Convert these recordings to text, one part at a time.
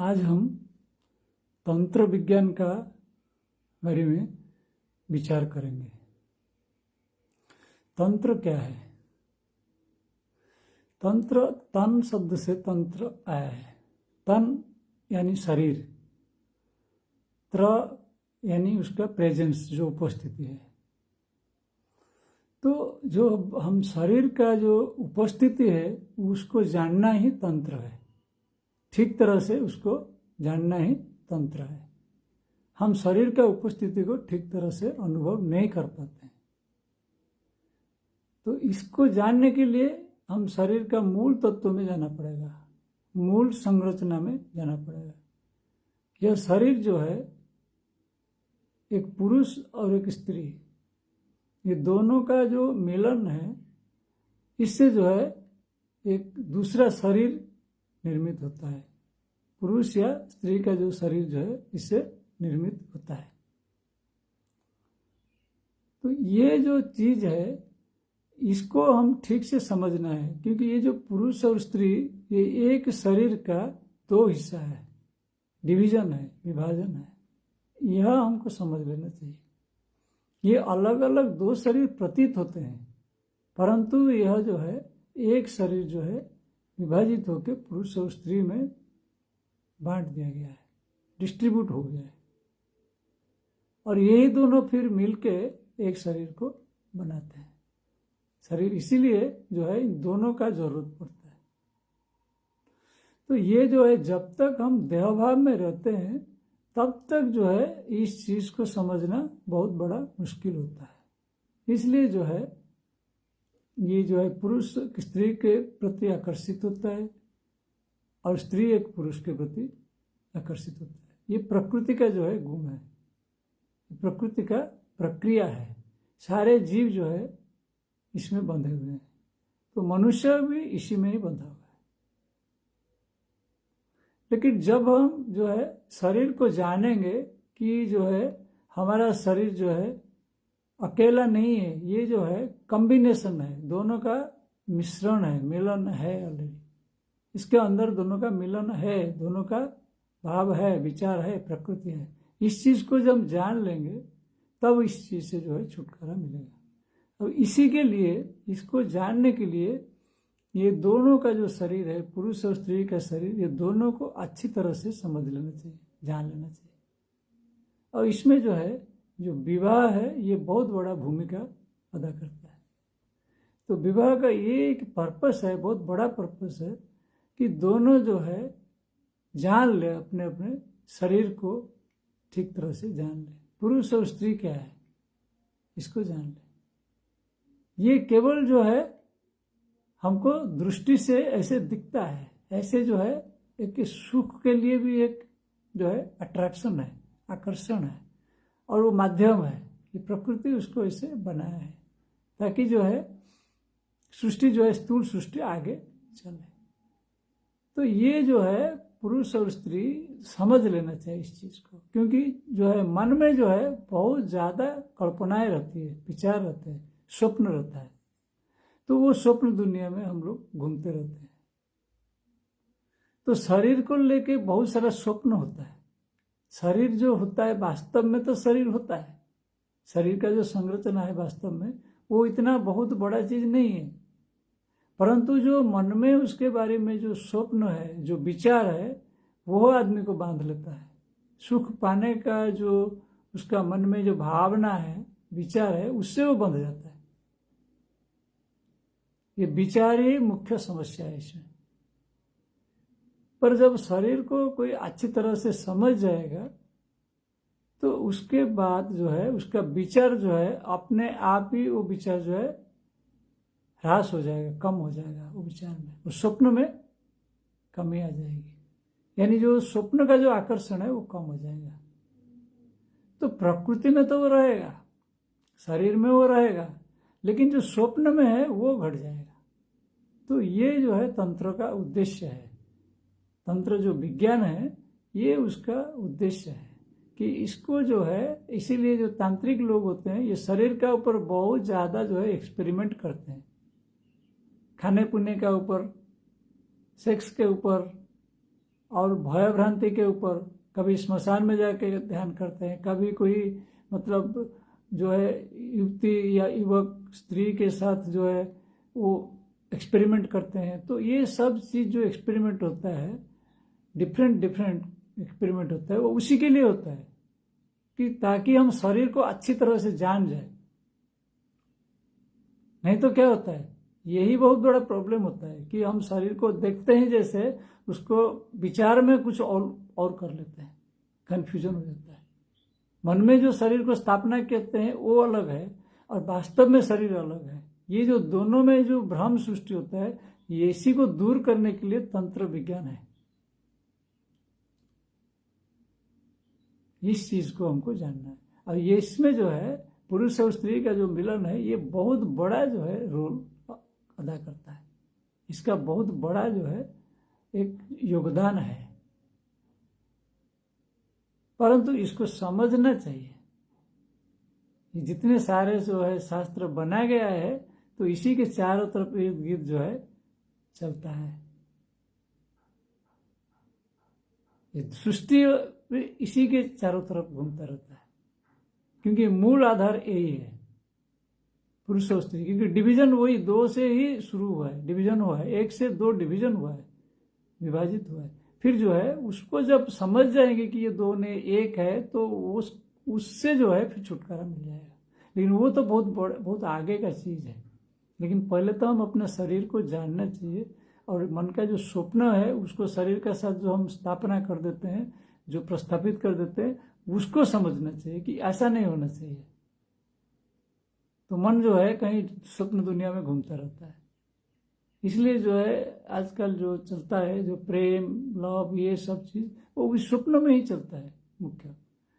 आज हम तंत्र विज्ञान का बारे में विचार करेंगे। तंत्र क्या है? तंत्र तन शब्द से तंत्र आया है। तन यानी शरीर, त्र यानी उसका प्रेजेंस, जो उपस्थिति है। तो जो हम शरीर का जो उपस्थिति है उसको जानना ही तंत्र है। ठीक तरह से उसको जानना ही तंत्र है। हम शरीर का उपस्थिति को ठीक तरह से अनुभव नहीं कर पाते हैं। तो इसको जानने के लिए हम शरीर का मूल तत्व में जाना पड़ेगा, मूल संरचना में जाना पड़ेगा। यह शरीर जो है, एक पुरुष और एक स्त्री, ये दोनों का जो मिलन है, इससे जो है एक दूसरा शरीर निर्मित होता है। पुरुष या स्त्री का जो शरीर जो है इससे निर्मित होता है। तो ये जो चीज है इसको हम ठीक से समझना है, क्योंकि ये जो पुरुष और स्त्री, ये एक शरीर का दो हिस्सा है, डिवीजन है, विभाजन है। यह हमको समझ लेना चाहिए। ये अलग अलग दो शरीर प्रतीत होते हैं, परंतु यह जो है एक शरीर जो है विभाजित होकर पुरुष और स्त्री में बांट दिया गया है, डिस्ट्रीब्यूट हो गया है, और यही दोनों फिर मिलके एक शरीर को बनाते हैं। शरीर इसीलिए जो है इन दोनों का जरूरत पड़ता है। तो ये जो है, जब तक हम देहभाव में रहते हैं तब तक जो है इस चीज को समझना बहुत बड़ा मुश्किल होता है। इसलिए जो है ये जो है पुरुष स्त्री के प्रति आकर्षित होता है और स्त्री एक पुरुष के प्रति आकर्षित होता है। ये प्रकृति का जो है गुण है, प्रकृति का प्रक्रिया है। सारे जीव जो है इसमें बंधे हुए हैं, तो मनुष्य भी इसी में ही बंधा हुआ है। लेकिन जब हम जो है शरीर को जानेंगे कि जो है हमारा शरीर जो है अकेला नहीं है, ये जो है कॉम्बिनेशन है, दोनों का मिश्रण है, मिलन है ऑलरेडी। इसके अंदर दोनों का मिलन है, दोनों का भाव है, विचार है, प्रकृति है। इस चीज को जब जान लेंगे तब इस चीज से जो है छुटकारा मिलेगा। और इसी के लिए, इसको जानने के लिए ये दोनों का जो शरीर है, पुरुष और स्त्री का शरीर, ये दोनों को अच्छी तरह से समझ लेना चाहिए, जान लेना चाहिए। और इसमें जो है जो विवाह है ये बहुत बड़ा भूमिका अदा करता है। तो विवाह का ये एक पर्पस है, बहुत बड़ा पर्पस है, कि दोनों जो है जान ले, अपने अपने शरीर को ठीक तरह से जान ले। पुरुष और स्त्री क्या है इसको जान ले। ये केवल जो है हमको दृष्टि से ऐसे दिखता है, ऐसे जो है एक सुख के लिए भी एक जो है अट्रैक्शन है, आकर्षण है, और वो माध्यम है। ये प्रकृति उसको ऐसे बनाया है ताकि जो है सृष्टि जो है, स्थूल सृष्टि आगे चले। तो ये जो है पुरुष और स्त्री समझ लेना चाहिए इस चीज को, क्योंकि जो है मन में जो है बहुत ज्यादा कल्पनाएं रहती है, विचार रहते हैं, स्वप्न रहता है। तो वो स्वप्न दुनिया में हम लोग घूमते रहते हैं। तो शरीर को लेके बहुत सारा स्वप्न होता है। शरीर जो होता है वास्तव में तो शरीर होता है, शरीर का जो संरचना है वास्तव में वो इतना बहुत बड़ा चीज नहीं है, परंतु जो मन में उसके बारे में जो स्वप्न है, जो विचार है, वो आदमी को बांध लेता है। सुख पाने का जो उसका मन में जो भावना है, विचार है, उससे वो बंध जाता है। ये विचार ही मुख्य समस्या है इसमें। पर जब शरीर को कोई अच्छी तरह से समझ जाएगा तो उसके बाद जो है उसका विचार जो है अपने आप ही, वो विचार जो है ह्रास हो जाएगा, कम हो जाएगा। वो विचार में, उस स्वप्न में कमी आ जाएगी, यानी जो स्वप्न का जो आकर्षण है वो कम हो जाएगा। तो प्रकृति में तो वो रहेगा, शरीर में वो रहेगा, लेकिन जो स्वप्न में है वो घट जाएगा। तो ये जो है तंत्र का उद्देश्य है। तंत्र जो विज्ञान है ये उसका उद्देश्य है कि इसको जो है, इसीलिए जो तांत्रिक लोग होते हैं ये शरीर का ऊपर बहुत ज्यादा जो है एक्सपेरिमेंट करते हैं, खाने पीने का ऊपर, सेक्स के ऊपर, और भय भ्रांति के ऊपर, कभी श्मशान में जाके ध्यान करते हैं, कभी कोई मतलब जो है युवती या युवक स्त्री के साथ जो है वो एक्सपेरिमेंट करते हैं। तो ये सब चीज़ जो एक्सपेरिमेंट होता है, डिफरेंट एक्सपेरिमेंट होता है, वो उसी के लिए होता है कि ताकि हम शरीर को अच्छी तरह से जान जाए। नहीं तो क्या होता है, यही बहुत बड़ा प्रॉब्लम होता है कि हम शरीर को देखते हैं जैसे, उसको विचार में कुछ और कर लेते हैं, कंफ्यूजन हो जाता है। मन में जो शरीर को स्थापना कहते हैं वो अलग है और वास्तव में शरीर अलग है। ये जो दोनों में जो भ्रम सृष्टि होता है, ये इसी को दूर करने के लिए तंत्र विज्ञान है। इस चीज को हमको जानना है। और ये इसमें जो है पुरुष और स्त्री का जो मिलन है, ये बहुत बड़ा जो है रोल अदा करता है। इसका बहुत बड़ा जो है एक योगदान है, परंतु इसको समझना चाहिए। जितने सारे जो है शास्त्र बना गया है, तो इसी के चारों तरफ इर्द गिर्द जो है चलता है। सृष्टि इसी के चारों तरफ घूमता रहता है, क्योंकि मूल आधार यही है, पुरुष और स्त्री। क्योंकि डिवीजन वही दो से ही शुरू हुआ है, डिवीजन हुआ है, एक से दो डिवीजन हुआ है, विभाजित हुआ है। फिर जो है उसको जब समझ जाएंगे कि ये दो ने एक है, तो उससे जो है फिर छुटकारा मिल जाएगा। लेकिन वो तो बहुत आगे का चीज है। लेकिन पहले तो हम अपने शरीर को जानना चाहिए, और मन का जो स्वप्न है उसको शरीर के साथ जो हम स्थापना कर देते हैं, जो प्रस्थापित कर देते हैं, उसको समझना चाहिए कि ऐसा नहीं होना चाहिए। तो मन जो है कहीं स्वप्न दुनिया में घूमता रहता है। इसलिए जो है आजकल जो चलता है, जो प्रेम, लव, ये सब चीज वो भी स्वप्न में ही चलता है मुख्य।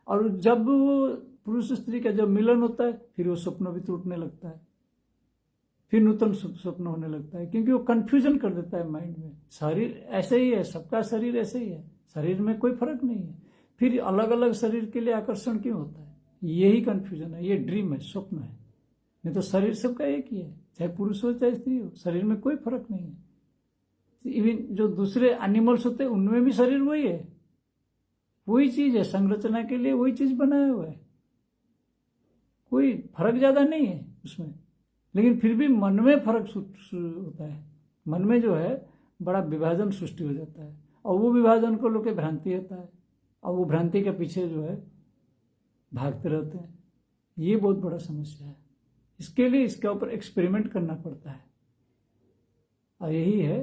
और जब वो पुरुष स्त्री का जब मिलन होता है, फिर वो स्वप्न भी टूटने लगता है, फिर नूतन स्वप्न होने लगता है, क्योंकि वो कंफ्यूजन कर देता है माइंड में। शरीर ऐसे ही है, सबका शरीर ऐसे ही है, शरीर में कोई फर्क नहीं है। फिर अलग अलग शरीर के लिए आकर्षण क्यों होता है? यही कंफ्यूजन है, ये ड्रीम है, स्वप्न है। नहीं तो शरीर सबका एक ही है, चाहे पुरुष हो चाहे स्त्री हो, शरीर में कोई फर्क नहीं है। इवन जो दूसरे एनिमल्स होते हैं उनमें भी शरीर वही है, वही चीज है, संरचना के लिए वही चीज बनाया हुआ है, कोई फर्क ज्यादा नहीं है उसमें। लेकिन फिर भी मन में फर्क होता है, मन में जो है बड़ा विभाजन सृष्टि हो जाता है, और वो विभाजन को लोग भ्रांति होता है, और वो भ्रांति के पीछे जो है भागते रहते हैं। ये बहुत बड़ा समस्या है। इसके लिए इसके ऊपर एक्सपेरिमेंट करना पड़ता है, और यही है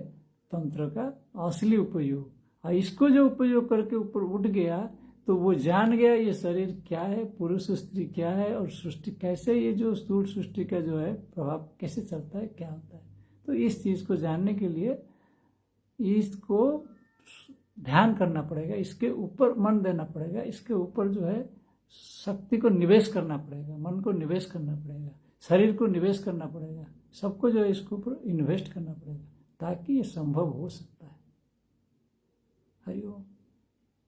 तंत्र का असली उपयोग। और इसको जो उपयोग करके ऊपर उठ गया, तो वो जान गया ये शरीर क्या है, पुरुष स्त्री क्या है, और सृष्टि कैसे, ये जो स्थूल सृष्टि का जो है प्रभाव कैसे चलता है, क्या होता है। तो इस चीज को जानने के लिए इसको ध्यान करना पड़ेगा, इसके ऊपर मन देना पड़ेगा, इसके ऊपर जो है शक्ति को निवेश करना पड़ेगा, मन को निवेश करना पड़ेगा, शरीर को निवेश करना पड़ेगा, सबको जो है इसके ऊपर इन्वेस्ट करना पड़ेगा, ताकि ये संभव हो सकता है। हरि ओम।